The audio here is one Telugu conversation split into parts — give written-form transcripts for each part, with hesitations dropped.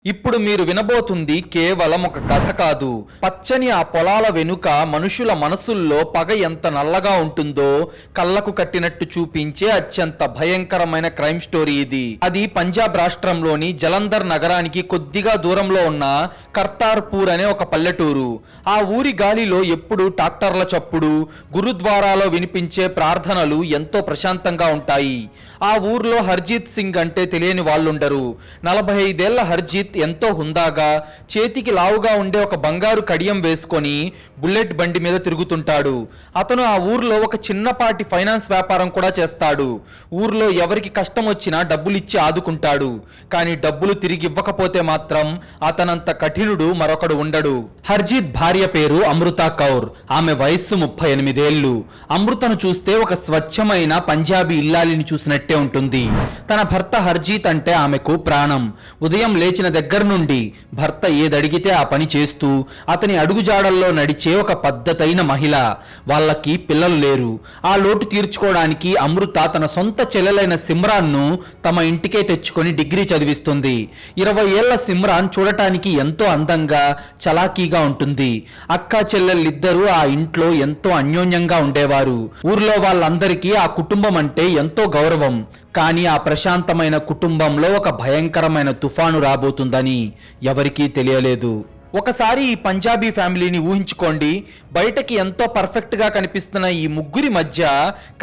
ఇప్పుడు మీరు వినబోతుంది కేవలం ఒక కథ కాదు. పచ్చని ఆ పొలాల వెనుక మనుషుల మనసుల్లో పగ ఎంత నల్లగా ఉంటుందో కళ్ళకు కట్టినట్టు చూపించే అత్యంత భయంకరమైన క్రైమ్ స్టోరీ ఇది. అది పంజాబ్ రాష్ట్రంలోని జలంధర్ నగరానికి కొద్దిగా దూరంలో ఉన్న కర్తార్పూర్ అనే ఒక పల్లెటూరు. ఆ ఊరి గాలిలో ఎప్పుడు ట్రాక్టర్ల చప్పుడు, గురుద్వారాలో వినిపించే ప్రార్థనలు ఎంతో ప్రశాంతంగా ఉంటాయి. ఆ ఊర్లో హర్జీత్ సింగ్ అంటే తెలియని వాళ్ళుండరు. 45 ఏళ్ల హర్జీత్ ఎంతో హుందాగా చేతికి లావుగా ఉండే ఒక బంగారు కడియం వేసుకొని బుల్లెట్ బండి మీద తిరుగుతుంటాడు. అతను ఆ ఊర్లో ఒక చిన్నపాటి ఫైనాన్స్ వ్యాపారం కూడా చేస్తాడు. ఊర్లో ఎవరికి కష్టం వచ్చినా డబ్బులిచ్చి ఆదుకుంటాడు. కానీ డబ్బులు తిరిగి ఇవ్వకపోతే మాత్రం అతనంత కఠినుడు మరొకడు ఉండడు. హర్జీత్ భార్య పేరు అమృతా కౌర్. ఆమె వయస్సు 38 ఏళ్లు. అమృతను చూస్తే ఒక స్వచ్ఛమైన పంజాబీ ఇల్లాలిని చూసినట్టే ఉంటుంది. తన భర్త హర్జీత్ అంటే ఆమెకు ప్రాణం. ఉదయం లేచిన దగ్గర నుండి భర్త ఏదడిగితే ఆ పని చేస్తూ అతని అడుగుజాడల్లో నడిచే ఒక పద్ధతైన మహిళ. వాళ్ళకి పిల్లలు లేరు. ఆ లోటు తీర్చుకోవడానికి అమృత తన సొంత చెల్లెలైన సిమ్రాన్ను తమ ఇంటికే తెచ్చుకొని డిగ్రీ చదివిస్తుంది. 20 ఏళ్ల సిమ్రాన్ చూడటానికి ఎంతో అందంగా, చలాకీగా ఉంటుంది. అక్క చెల్లెళ్ళిద్దరూ ఆ ఇంట్లో ఎంతో అన్యోన్యంగా ఉండేవారు. ఊర్లో వాళ్ళందరికీ ఆ కుటుంబం అంటే ఎంతో గౌరవం. కానీ ఆ ప్రశాంతమైన కుటుంబంలో ఒక భయంకరమైన తుఫాను రాబోతుందని ఎవరికీ తెలియలేదు. ఒకసారి ఈ పంజాబీ ఫ్యామిలీని ఊహించుకోండి. బయటకి ఎంతో పర్ఫెక్ట్గా కనిపిస్తున్న ఈ ముగ్గురి మధ్య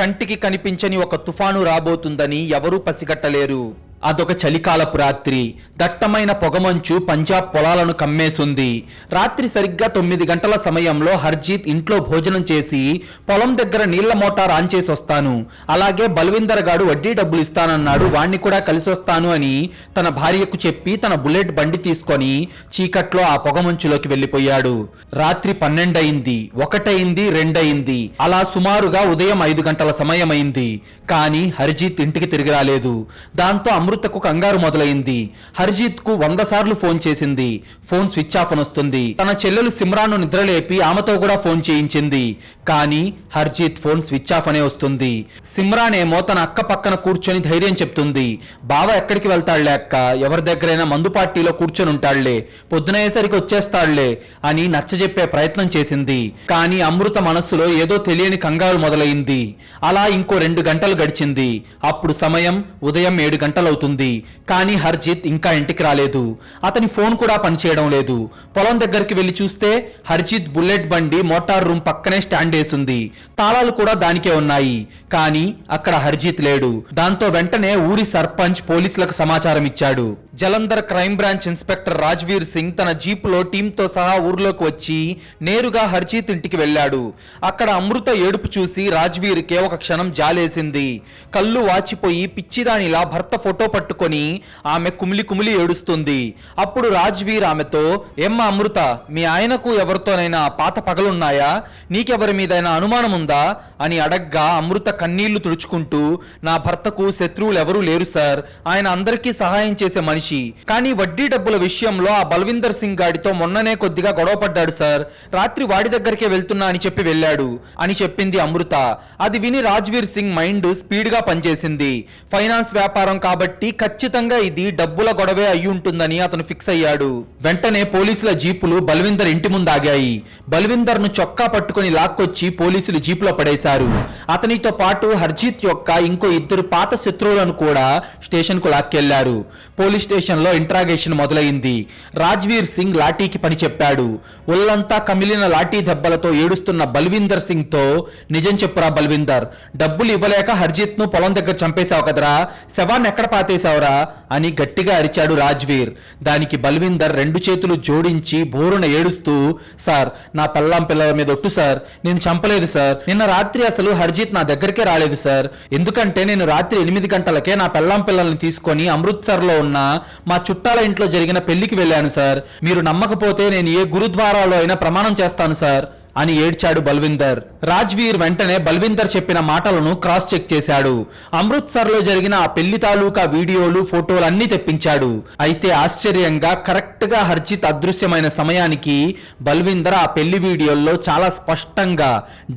కంటికి కనిపించని ఒక తుఫాను రాబోతుందని ఎవరూ పసిగట్టలేరు. అదొక చలికాలపు రాత్రి. దట్టమైన పొగమంచు పంజాబ్ పొలాలను కమ్మేసుంది. రాత్రి సరిగ్గా 9 గంటల సమయంలో హర్జీత్ ఇంట్లో భోజనం చేసి పొలం దగ్గర నీళ్ల మోటార్ ఆన్ చేసి వస్తాను, అలాగే బల్విందర్ గాడు వడ్డీ డబ్బులు ఇస్తానన్నాడు, వాణ్ణి కూడా కలిసి వస్తాను అని తన భార్యకు చెప్పి తన బుల్లెట్ బండి తీసుకొని చీకట్లో ఆ పొగమంచులోకి వెళ్లిపోయాడు. రాత్రి 12 అయింది, 1 అయింది, 2 అయింది. అలా సుమారుగా ఉదయం 5 గంటల సమయమైంది. కానీ హర్జీత్ ఇంటికి తిరిగి రాలేదు. దాంతో అమృతకు కంగారు మొదలైంది. హర్జీత్ కు 100 సార్లు ఫోన్ చేసింది. ఫోన్ స్విచ్ ఆఫ్ అని వస్తుంది. తన చెల్లెలు సిమ్రాన్ను నిద్రలేపి ఆమెతో కూడా ఫోన్ చేయించింది. కానీ హర్జీత్ ఫోన్ స్విచ్ ఆఫ్ అనే వస్తుంది. సిమ్రాన్ ఏమో తన అక్క పక్కన కూర్చొని ధైర్యం చెప్తుంది. బావ ఎక్కడికి వెళ్తాడులే అక్క, ఎవరి దగ్గరైనా మందు పార్టీలో కూర్చొని ఉంటాడులే, పొద్దునయ్యేసరికి వచ్చేస్తాడులే అని నచ్చజెప్పే ప్రయత్నం చేసింది. కానీ అమృత మనస్సులో ఏదో తెలియని కంగారు మొదలైంది. అలా ఇంకో 2 గంటలు గడిచింది. అప్పుడు సమయం ఉదయం 7 గంటలవుతుంది. కానీ హర్జీత్ ఇంకా ఇంటికి రాలేదు. అతని ఫోన్ కూడా పనిచేయడం లేదు. పొలం దగ్గరికి వెళ్లి చూస్తే హర్జీత్ బుల్లెట్ బండి మోటార్ రూమ్ పక్కనే స్టాండ్ వేసింది. తాళాలు కూడా దానికే ఉన్నాయి. కానీ అక్కడ హర్జీత్ లేడు. దాంతో వెంటనే ఊరి సర్పంచ్ పోలీసులకు సమాచారం ఇచ్చాడు. Jalandhar crime branch inspector Rajveer Singh తన జీపులో టీంతో సహా ఊర్లోకి వచ్చి నేరుగా హర్జీత్ ఇంటికి వెళ్ళాడు. అక్కడ అమృత ఏడుపు చూసి రాజ్వీర్కే ఒక క్షణం జాలేసింది. కళ్ళు వాచిపోయి పిచ్చిదానిలా భర్త ఫోటో పట్టుకొని ఆమె కుమిలి కుమిలి ఏడుస్తుంది. అప్పుడు రాజ్వీర్ ఆమెతో, ఏమ్మా అమృత, మీ ఆయనకు ఎవరితోనైనా పాత పగలున్నాయా, నీకెవరి మీదైనా అనుమానం ఉందా అని అడగ్గా అమృత కన్నీళ్లు తుడుచుకుంటూ, నా భర్తకు శత్రువులు ఎవరూ లేరు సార్, ఆయన అందరికీ సహాయం చేసే మనిషి, కానీ వడ్డీ డబ్బుల విషయంలో ఆ బల్విందర్ సింగ్ గాడితో మొన్ననే కొద్దిగా గొడవ పడ్డాడు సార్, రాత్రి వాడి దగ్గరికే వెళ్తున్నా అని చెప్పి వెళ్ళాడు అని చెప్పింది అమృత. అది విని రాజ్వీర్ సింగ్ మైండ్ స్పీడ్ గా పనిచేసింది. ఫైనాన్స్ వ్యాపారం కాబట్టి ఖచ్చితంగా ఇది డబ్బుల గొడవే అయి ఉంటుందని అతను ఫిక్స్ అయ్యాడు. వెంటనే పోలీసుల జీపులు బల్విందర్ ఇంటి ముందు ఆగాయి. బల్విందర్ ను చొక్కా పట్టుకుని లాక్కొచ్చి పోలీసులు జీపులో పడేశారు. అతనితో పాటు హర్జీత్ యొక్క ఇంకో 2 పాత శత్రువులను కూడా స్టేషన్ కు లాక్కెళ్లారు. పోలీస్ స్టేషన్ లో ఇంట్రాగేషన్ మొదలైంది. రాజ్వీర్ సింగ్ లాఠీకి పని చెప్పాడు. ఒళ్ళంతా కమిలిన లాఠీ దెబ్బలతో ఏడుస్తున్న బల్విందర్ సింగ్ తో, నిజం చెప్పురా బల్విందర్, డబ్బులు ఇవ్వలేక హర్జీత్ ను పొలం దగ్గర చంపేశావు కదరా, శవాన్ని ఎక్కడ పాతేశావురా అని గట్టిగా అరిచాడు రాజ్వీర్. దానికి బల్విందర్ 2 చేతులు జోడించి బోరున ఏడుస్తూ, సార్, నా పెళ్ళాం పిల్లల మీద ఒట్టు సార్, నేను చంపలేదు సార్, నిన్న రాత్రి అసలు హర్జీత్ నా దగ్గరికే రాలేదు సార్, ఎందుకంటే నేను రాత్రి 8 గంటలకే నా పెళ్ళాం పిల్లల్ని తీసుకొని అమృత్సర్ లో ఉన్న మా చుట్టాల ఇంట్లో జరిగిన పెళ్లికి వెళ్ళాను సార్, మీరు నమ్మకపోతే నేను ఏ గురుద్వారాలో అయినా ప్రమాణం చేస్తాను సార్ అని ఏడ్చాడు బల్విందర్. రాజ్వీర్ వెంటనే బల్విందర్ చెప్పిన మాటలను క్రాస్ చెక్ చేశాడు. అమృత్సర్ లో జరిగిన ఆ పెళ్లి తాలూకా వీడియోలు ఫోటోలు అన్ని తెప్పించాడు. అయితే ఆశ్చర్యంగా కరెక్ట్ గా హర్జిత్ అదృశ్యమైన సమయానికి బల్విందర్ ఆ పెళ్లి వీడియోల్లో చాలా స్పష్టంగా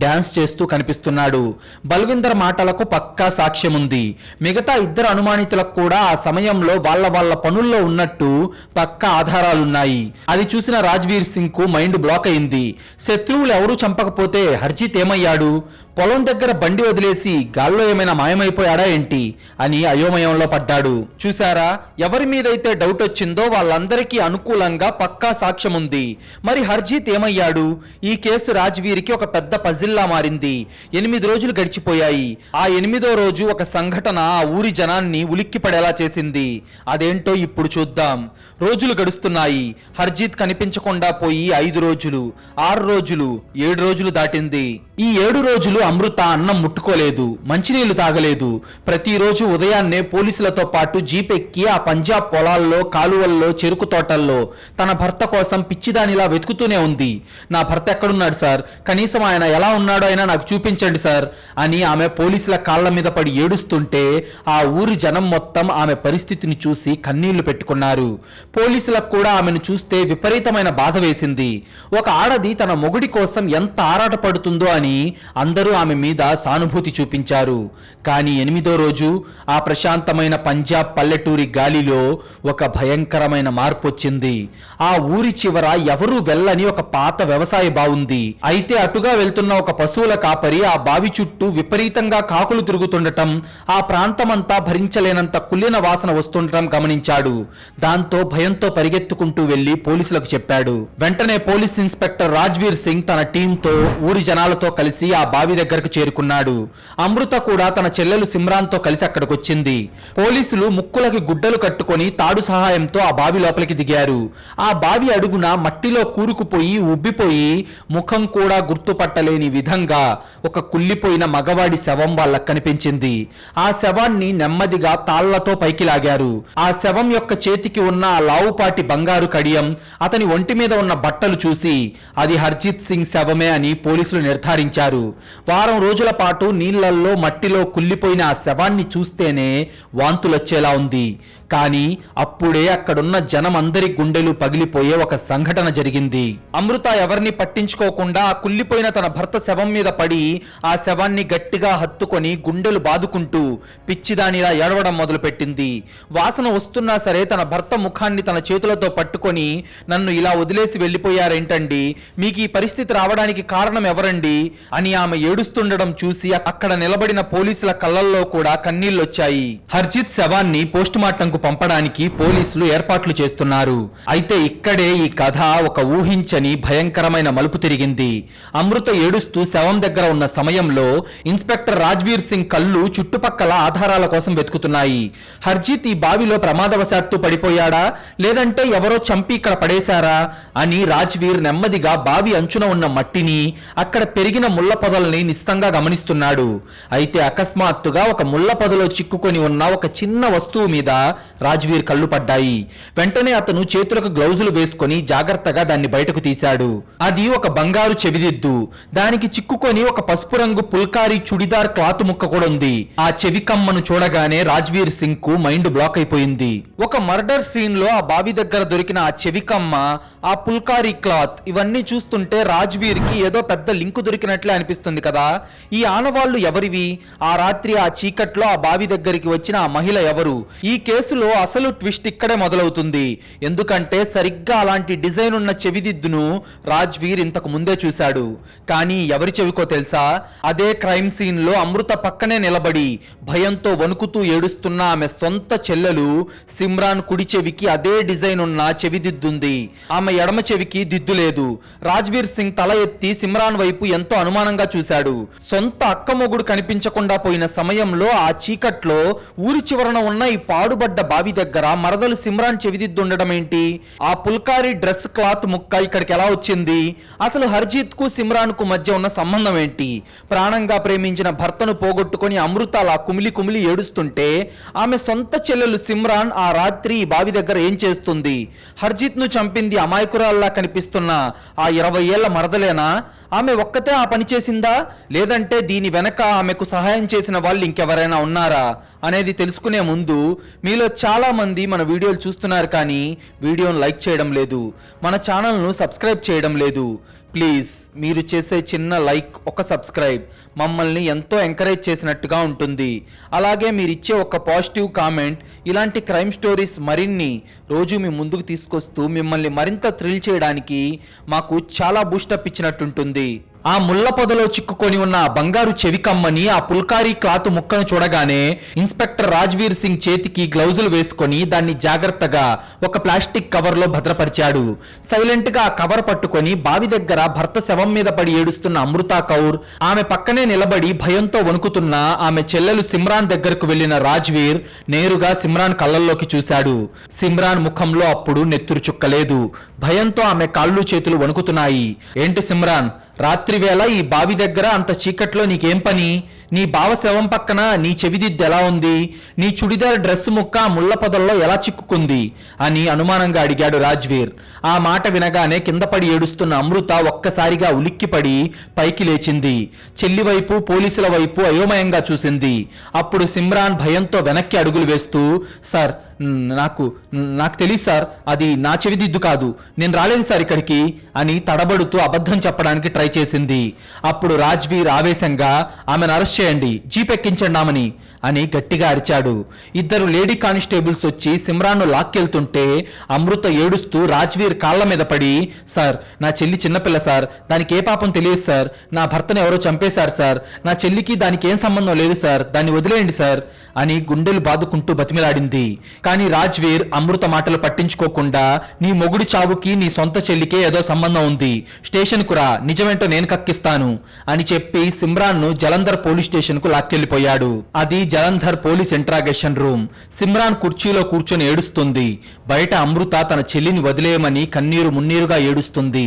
డాన్స్ చేస్తూ కనిపిస్తున్నాడు. బల్విందర్ మాటలకు పక్కా సాక్ష్యం ఉంది. మిగతా ఇద్దరు అనుమానితులకు కూడా ఆ సమయంలో వాళ్ళ పనుల్లో ఉన్నట్టు పక్కా ఆధారాలున్నాయి. అది చూసిన రాజ్వీర్ సింగ్ కు మైండ్ బ్లాక్ అయింది. శత్రువులు ఎవరూ చంపకపోతే హర్జిత్ ఏమయ్యాడు? పొలం దగ్గర బండి వదిలేసి గాల్లో ఏమైనా మాయమైపోయాడా ఏంటి అని అయోమయంలో పడ్డాడు. చూసారా, ఎవరి మీదైతే డౌట్ వచ్చిందో వాళ్ళందరికీ అనుకూలంగా పక్కా సాక్ష్యం ఉంది. మరి హర్జిత్ ఏమయ్యాడు? ఈ కేసు రాజ్వీర్కి ఒక పెద్ద పజిల్లా మారింది. 8 రోజులు గడిచిపోయాయి. ఆ 8వ రోజు ఒక సంఘటన ఆ ఊరి జనాన్ని ఉలిక్కిపడేలా చేసింది. అదేంటో ఇప్పుడు చూద్దాం. రోజులు గడుస్తున్నాయి. హర్జిత్ కనిపించకుండా పోయి 5 రోజులు, 6 రోజులు, 7 రోజులు దాటింది. ఈ 7 రోజులు అమృత అన్నం ముట్టుకోలేదు, మంచినీళ్లు తాగలేదు. ప్రతిరోజు ఉదయాన్నే పోలీసులతో పాటు జీప్ ఎక్కి ఆ పంజాబ్ పొలాల్లో, కాలువల్లో, చెరుకు తోటల్లో తన భర్త కోసం పిచ్చిదానిలా వెతుకుతూనే ఉంది. నా భర్త ఎక్కడున్నాడు సార్? కనీసం ఆయన ఎలా ఉన్నాడో అయినా నాకు చూపించండి సార్ అని ఆమె పోలీసుల కాళ్ల మీద పడి ఏడుస్తుంటే ఆ ఊరి జనం మొత్తం ఆమె పరిస్థితిని చూసి కన్నీళ్లు పెట్టుకున్నారు. పోలీసులకు కూడా ఆమెను చూస్తే విపరీతమైన బాధ వేసింది. ఒక ఆడది తన మొగుడి కోసం ఎంత ఆరాటపడుతుందో అని అందరూ ఆమె మీద సానుభూతి చూపించారు. కానీ 8వ రోజు ఆ ప్రశాంతమైన పంజాబ్ పల్లెటూరి గాలిలో ఒక భయంకరమైన మార్పు వచ్చింది. ఆ ఊరి చివర ఎవరూ వెళ్ళని ఒక పాత వ్యవసాయ బావుంది. అయితే అటుగా వెళ్తున్న ఒక పశువుల కాపరి ఆ బావి చుట్టూ విపరీతంగా కాకులు తిరుగుతుండటం, ఆ ప్రాంతమంతా భరించలేనంత కుళ్ళిన వాసన వస్తుండటం గమనించాడు. దాంతో భయంతో పరిగెత్తుకుంటూ వెళ్లి పోలీసులకు చెప్పాడు. వెంటనే పోలీస్ ఇన్స్పెక్టర్ రాజ్వీర్ సింగ్ తన టీంతో ఊరి జనాలతో కలిసి ఆ బావి దగ్గరకు చేరుకున్నాడు. అమృత కూడా తన చెల్లెలు సిమ్రాన్ తో కలిసి అక్కడికి వచ్చింది. పోలీసులు ముక్కులకి గుడ్డలు కట్టుకొని తాడు సహాయంతో ఆ బావి లోపలికి దిగారు. ఆ బావి అడుగున మట్టిలో కూరుకుపోయి ఉబ్బిపోయి ముఖం కూడా గుర్తుపట్టలేని విధంగా ఒక కుళ్ళిపోయిన మగవాడి శవం వాళ్ళకు కనిపించింది. ఆ శవాన్ని నెమ్మదిగా తాళ్లతో పైకి లాగారు. ఆ శవం యొక్క చేతికి ఉన్న ఆ లావుపాటి బంగారు కడియం, అతని ఒంటి మీద ఉన్న బట్టలు చూసి అది హర్జిత్ సింగ్ శవమే అని పోలీసులు నిర్ధారించారు. వారం రోజుల పాటు నీళ్లల్లో మట్టిలో కుళ్ళిపోయిన ఆ శవాన్ని చూస్తేనే వాంతులొచ్చేలా ఉంది. కానీ అప్పుడే అక్కడున్న జనం అందరి గుండెలు పగిలిపోయే ఒక సంఘటన జరిగింది. అమృత ఎవరిని పట్టించుకోకుండా ఆ కుళ్ళిపోయిన తన భర్త శవం మీద పడి ఆ శవాన్ని గట్టిగా హత్తుకొని గుండెలు బాదుకుంటూ పిచ్చిదానిలా ఏడవడం మొదలుపెట్టింది. వాసన వస్తున్నా సరే తన భర్త ముఖాన్ని తన చేతులతో పట్టుకొని, నన్ను ఇలా వదిలేసి వెళ్ళిపోయారేంటండి? మీకు ఈ పరిస్థితి రావడానికి కారణం ఎవరండి అని ఆమె ఏడుస్తుండడం చూసి అక్కడ నిలబడిన పోలీసుల కళ్ళల్లో కూడా కన్నీళ్లొచ్చాయి. హర్జిత్ శవాన్ని పోస్టుమార్టంకు పంపడానికి పోలీసులు ఏర్పాట్లు చేస్తున్నారు. అయితే ఇక్కడే ఈ కథ ఒక ఊహించని భయంకరమైన మలుపు తిరిగింది. అమృత ఏడుస్తూ శవం దగ్గర ఉన్న సమయంలో ఇన్స్పెక్టర్ రాజ్వీర్ సింగ్ కళ్ళు చుట్టుపక్కల ఆధారాల కోసం వెతుకుతున్నాయి. హర్జిత్ ఈ బావిలో ప్రమాదవశాత్తు పడిపోయాడా, లేదంటే ఎవరో చంపి ఇక్కడ పడేశారా అని రాజ్వీర్ నెమ్మదిగా బావి అంచున ఉన్న మట్టిని, అక్కడ పెరిగిన ముళ్ళ పొదల్ని నిస్తంగా గమనిస్తున్నాడు. అయితే అకస్మాత్తుగా ఒక ముళ్ళ పొదలో చిక్కుకొని ఉన్న ఒక చిన్న వస్తువు మీద రాజ్వీర్ కళ్ళు పడ్డాయి. వెంటనే అతను చేతులకు గ్లౌజులు వేసుకొని జాగ్రత్తగా దాన్ని బయటకు తీశాడు. అది ఒక బంగారు చెవిదిద్దు. దానికి చిక్కుకొని ఒక పసుపు రంగు పుల్కారీ చుడిదార్ క్లాత్ ముక్క కూడా ఉంది. ఆ చెవి కమ్మను చూడగానే రాజ్వీర్ సింగ్ కు మైండ్ బ్లాక్ అయిపోయింది. ఒక మర్డర్ సీన్ లో ఆ బావి దగ్గర దొరికిన ఆ చెవి కమ్మ, ఆ పుల్కారీ క్లాత్, ఇవన్నీ చూస్తుంటే రాజ్వీర్ కి ఏదో పెద్ద లింకు దొరికినట్లే అనిపిస్తుంది కదా. ఈ ఆనవాళ్లు ఎవరివి? ఆ రాత్రి ఆ చీకట్లో ఆ బావి దగ్గరికి వచ్చిన ఆ మహిళ ఎవరు? ఈ కేసులో అసలు ట్విస్ట్ ఇక్కడే మొదలవుతుంది. ఎందుకంటే సరిగ్గా అలాంటి డిజైన్ ఉన్న చెవిదిద్దును రాజ్వీర్ ఇంతకు ముందే చూశాడు. కానీ ఎవరి చెవికో తెలుసా? అదే క్రైమ్ సీన్ లో అమృత పక్కనే నిలబడి భయంతో వణుకుతూ ఏడుస్తున్న ఆమె సొంత చెల్లెలు సిమ్రాన్ కుడి చెవికి అదే డిజైన్ ఉన్న చెవిదిద్దుంది. ఆమె ఎడమ చెవికి దిద్దు లేదు. రాజ్వీర్ సింగ్ తల ఎత్తి సిమ్రాన్ వైపు ఎంతో అనుమానంగా చూశాడు. సొంత అక్క మొగుడు కనిపించకుండా పోయిన సమయంలో ఆ చీకట్లో ఊరి చివరన ఉన్న ఈ పాడుబడ్డ బావి దగ్గర మరదలు సిమ్రాన్ చెవిదిద్దుండడం ఏంటి? ఆ పుల్కారీ డ్రెస్ క్లాత్ ముక్క ఇక్కడికి ఎలా వచ్చింది? అసలు హర్జీత్ కు సిమ్రాన్ కు మధ్య ఉన్న సంబంధం ఏంటి? ప్రాణంగా ప్రేమించిన భర్తను పోగొట్టుకొని అమృత అలా కుమిలి కుమిలి ఏడుస్తుంటే ఆమె సొంత చెల్లెలు సిమ్రాన్ ఆ రాత్రి ఈ బావి దగ్గర ఏం చేస్తుంది? హర్జీత్ ను చంపింది అమాయకురాల్లా కనిపిస్తున్న ఆ 20 ఏళ్ల మరదలేనా? ఆమె ఒక్కతే ఆ పని చేసిందా, లేదంటే దీని వెనక ఆమెకు సహాయం చేసిన వాళ్ళు ఇంకెవరైనా ఉన్నారా అనేది తెలుసుకునే ముందు మీలో చాలా మంది మన వీడియోలు చూస్తున్నారు కానీ వీడియోను లైక్ చేయడం లేదు, మన ఛానల్ను సబ్స్క్రైబ్ చేయడం లేదు. ప్లీజ్ మీరు చేసే చిన్న లైక్, ఒక సబ్స్క్రైబ్ మమ్మల్ని ఎంతో ఎంకరేజ్ చేసినట్టుగా ఉంటుంది. అలాగే మీరు ఇచ్చే ఒక పాజిటివ్ కామెంట్ ఇలాంటి క్రైమ్ స్టోరీస్ మరిన్ని రోజు మీ ముందుకు తీసుకొస్తూ మిమ్మల్ని మరింత థ్రిల్ చేయడానికి మాకు చాలా బూస్టప్ ఇచ్చినట్టుంటుంది. ఆ ముళ్ళ పొదలో చిక్కుకొని ఉన్న ఆ బంగారు చెవికమ్మని, ఆ పుల్కారీ క్లాత్ ముక్కను చూడగానే ఇన్స్పెక్టర్ రాజ్వీర్ సింగ్ చేతికి గ్లౌజులు వేసుకొని దాన్ని జాగ్రత్తగా ఒక ప్లాస్టిక్ కవర్ లో భద్రపరిచాడు. సైలెంట్ గా ఆ కవర్ పట్టుకొని బావి దగ్గర భర్త శవం మీద పడి ఏడుస్తున్న అమృతా కౌర్, ఆమె పక్కనే నిలబడి భయంతో వణుకుతున్న ఆమె చెల్లెలు సిమ్రాన్ దగ్గరకు వెళ్లిన రాజ్వీర్ నేరుగా సిమ్రాన్ కళ్ళల్లోకి చూశాడు. సిమ్రాన్ ముఖంలో అప్పుడు నెత్తురు చుక్కలేదు. భయంతో ఆమె కాళ్ళు చేతులు వణుకుతున్నాయి. ఏంటి సిమ్రాన్, రాత్రి వేళ ఈ బావి దగ్గర అంత చీకట్లో నీకేం పని? నీ బావ శవం పక్కన నీ చెవిదిద్దు ఎలా ఉంది? నీ చుడిదార్ డ్రెస్సు ముక్క ముళ్ళ పొదల్లో ఎలా చిక్కుకుంది అని అనుమానంగా అడిగాడు రాజ్వీర్. ఆ మాట వినగానే కింద పడి ఏడుస్తున్న అమృత ఒక్కసారిగా ఉలిక్కిపడి పైకి లేచింది. చెల్లి వైపు, పోలీసుల వైపు అయోమయంగా చూసింది. అప్పుడు సిమ్రాన్ భయంతో వెనక్కి అడుగులు వేస్తూ, సార్ నాకు తెలియదు సార్, అది నా చెవిదిద్దు కాదు, నేను రాలేదు సార్ ఇక్కడికి అని తడబడుతూ అబద్ధం చెప్పడానికి ట్రై చేసింది. అప్పుడు రాజ్వీర్ ఆవేశంగా ఆమెను అరెస్ట్ చేయండి, జీప్ ఎక్కించండి ఆమెని అని గట్టిగా అరిచాడు. ఇద్దరు లేడీ కానిస్టేబుల్స్ వచ్చి సిమ్రాన్ను లాక్కెళ్తుంటే అమృత ఏడుస్తూ రాజ్వీర్ కాళ్ల మీద పడి, సార్ నా చెల్లి చిన్నపిల్ల సార్, దానికి ఏ పాపం తెలియదు సార్, నా భర్తను ఎవరో చంపేశారు సార్, నా చెల్లికి దానికి ఏం సంబంధం లేదు సార్, దాన్ని వదిలేయండి సార్ అని గుండెలు బాదుకుంటూ బతిమిలాడింది. కానీ రాజ్వీర్ అమృత మాటలు పట్టించుకోకుండా, నీ మొగుడి చావుకి నీ సొంత చెల్లికే ఏదో సంబంధం ఉంది, స్టేషన్ కు రా, నిజమేంటో నేను కక్కిస్తాను అని చెప్పి సిమ్రాన్ ను జలంధర్ పోలీస్ స్టేషన్ కు లాక్కెళ్లిపోయాడు. అది Jalandhar police interrogation room. Simran కుర్చీలో కూర్చొని ఏడుస్తుంది. బయట అమృత తన చెల్లిని వదిలేయమని కన్నీరు మున్నీరుగా ఏడుస్తుంది.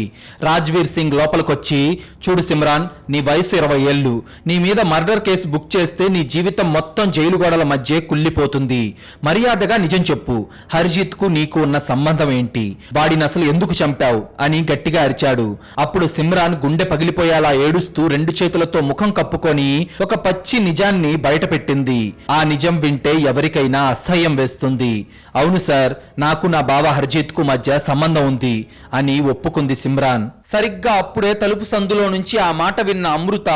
రాజ్వీర్ సింగ్ లోపలికొచ్చి, చూడు సిమ్రాన్, నీ వయసు 20 ఏళ్లు, నీ మీద మర్డర్ కేసు బుక్ చేస్తే నీ జీవితం మొత్తం జైలు గోడల మధ్య కుళ్ళిపోతుంది. మర్యాదగా నిజం చెప్పు, హర్జీత్ కు నీకు ఉన్న సంబంధం ఏంటి? వాడిని అసలు ఎందుకు చంపావు అని గట్టిగా అరిచాడు. అప్పుడు సిమ్రాన్ గుండె పగిలిపోయేలా ఏడుస్తూ 2 చేతులతో ముఖం కప్పుకొని ఒక పచ్చి నిజాన్ని బయట పెట్టింది. ఆ నిజం వింటే ఎవరికైనా అసహ్యం వేస్తుంది. అవును సార్, నాకు నా బావ హర్జీత్ కు మధ్య సంబంధం ఉంది అని ఒప్పుకుంది సిమ్రాన్. సరిగ్గా అప్పుడే తలుపు సందులో నుంచి ఆ మాట విన్న అమృత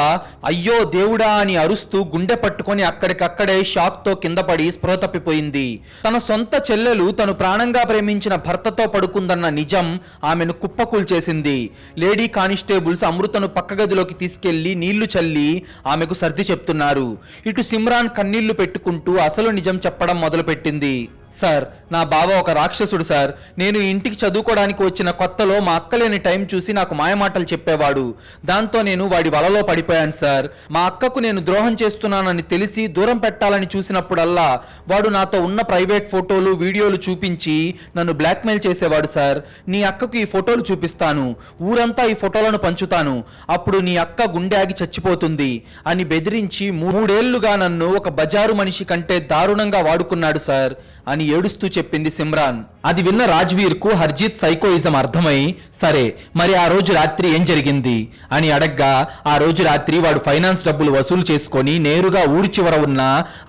అయ్యో దేవుడా అని అరుస్తూ గుండె పట్టుకొని అక్కడికక్కడే షాక్ తో కింద పడి స్పృహ తప్పిపోయింది. తన సొంత చెల్లెలు తను ప్రాణంగా ప్రేమించిన భర్తతో పడుకుందన్న నిజం ఆమెను కుప్పకూల్చేసింది. లేడీ కానిస్టేబుల్స్ అమృతను పక్క గదిలోకి తీసుకెళ్లి నీళ్లు చల్లి ఆమెకు సర్ది చెప్తున్నారు. ఇటు సిమ్రాన్ కన్నీళ్లు పెట్టుకుంటూ అసలు నిజం చెప్పడం మొదలుపెట్టింది. సార్, నా బావ ఒక రాక్షసుడు సార్. నేను ఇంటికి చదువుకోవడానికి వచ్చిన కొత్తలో మా అక్క లేని టైం చూసి నాకు మాయమాటలు చెప్పేవాడు. దాంతో నేను వాడి వలలో పడిపోయాను సార్. మా అక్కకు నేను ద్రోహం చేస్తున్నానని తెలిసి దూరం పెట్టాలని చూసినప్పుడల్లా వాడు నాతో ఉన్న ప్రైవేట్ ఫోటోలు, వీడియోలు చూపించి నన్ను బ్లాక్మెయిల్ చేసేవాడు సార్. నీ అక్కకు ఈ ఫోటోలు చూపిస్తాను, ఊరంతా ఈ ఫోటోలను పంచుతాను, అప్పుడు నీ అక్క గుండె ఆగి చచ్చిపోతుంది అని బెదిరించి 3 ఏళ్లుగా నన్ను ఒక బజారు మనిషి కంటే దారుణంగా వాడుకున్నాడు సార్ అని ఏడుస్తూ చెప్పింది సిమ్రాన్. అది విన్న రాజ్వీర్ కు హర్జీత్ సైకోయిజం అర్థమై, సరే మరి ఆ రోజు రాత్రి ఏం జరిగింది అని అడగ్గా, ఆ రోజు రాత్రి వాడు ఫైనాన్స్ డబ్బులు వసూలు చేసుకొని నేరుగా ఊరి చివర ఉన్న